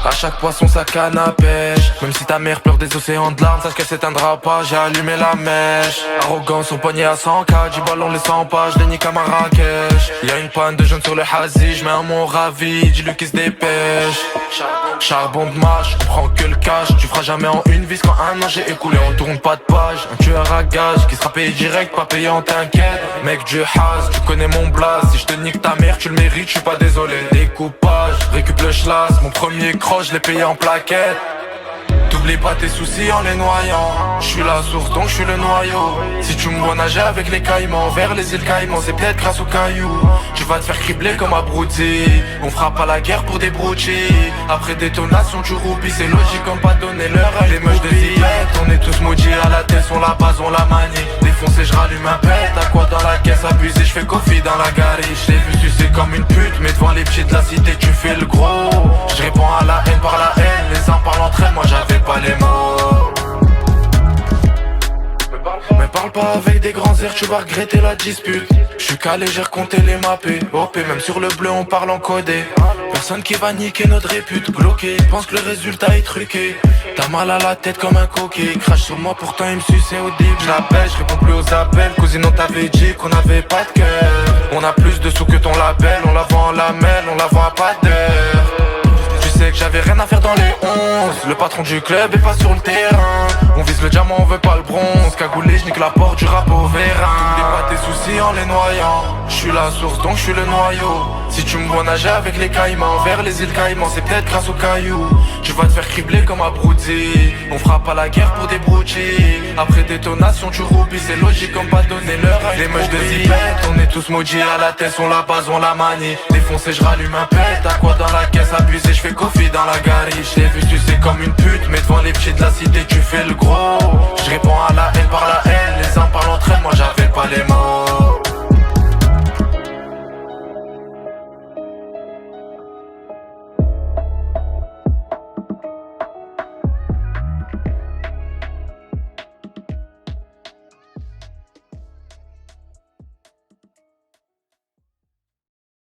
À chaque poisson sa canne à pêche. Même si ta mère pleure des océans de larmes, sache qu'elle s'éteindra pas, j'ai allumé la mèche. Arrogance au poignet à 100K, du ballon les 100 pas, je les nique à Marrakech. Y'a une panne de jeunes sur le Hazi, j'mets un mot ravi, dis-lui qu'il se dépêche. Charbon de mâche, on prend que le cash. Tu feras jamais en une vis quand un an j'ai écoulé, on tourne pas de page. Un tueur à gage qui sera payé direct, pas payé en t'inquiète. Mec du has, tu connais mon blase. Si je te nique ta mère, tu le mérites, je suis pas désolé. Découpage, récup le schlass, mon premier croche, je l'ai payé en plaquette. T'oublies pas tes soucis en les noyant. Je suis la source donc je suis le noyau. Si tu me vois nager avec les caïmans vers les îles Caïmans, c'est peut-être grâce aux cailloux. Tu vas te faire cribler comme Abruti. On fera pas la guerre pour des broutils. Après détonation du roupie, c'est logique comme pas donner l'heure à les moches de Zillette. On est tous maudits à la tête, on la base, on la manie. Défoncé, je rallume un pète. À quoi dans la caisse abusée, je fais coffee dans la galerie. Je l'ai vu sucer comme une pute, mais devant les petits de la cité tu fais le gros. Je réponds à la haine par la haine. Les uns parlent entre elles, moi j'avais pas les mots. Mais parle pas avec des grands airs, tu vas regretter la dispute. Je suis calé, j'ai recompté les mappés. OP, même sur le bleu on parle en codé. Personne qui va niquer notre répute. Bloqué, pense que le résultat est truqué. T'as mal à la tête comme un coquet. Il crache sur moi, pourtant il me suçait au début. Je l'appelle, je réponds plus aux appels. Cousine, on t'avait dit qu'on avait pas de cœur. On a plus de sous que ton label. On la vend en lamelle, on la vend à pas d'heure. Tu sais que j'avais rien à faire dans les 11. Le patron du club est pas sur le terrain. On vise le diamant, on veut pas le bronze. Cagoulé, je nique la porte du rap au vérin. T'oublies pas tes soucis en les noyant. Je suis la source donc je suis le noyau. Si tu me vois nager avec les caïmans vers les îles Caïmans, c'est peut-être grâce aux cailloux. Tu vas te faire cribler comme Abruti. On fera pas la guerre pour des broutils. Après détonation tu roupis, c'est logique comme pas donner l'heure à les moches de Zillette. On est tous maudits à la tête, on la base, on la manie. Défoncé, je rallume un pète. À quoi dans la caisse abusée, je fais coffee dans la galerie. Je l'ai vu sucer comme une pute, mais devant les petits de la cité tu fais le gros. Je réponds à la haine par la haine. Les uns parlent entre elles, moi j'avais pas les mots.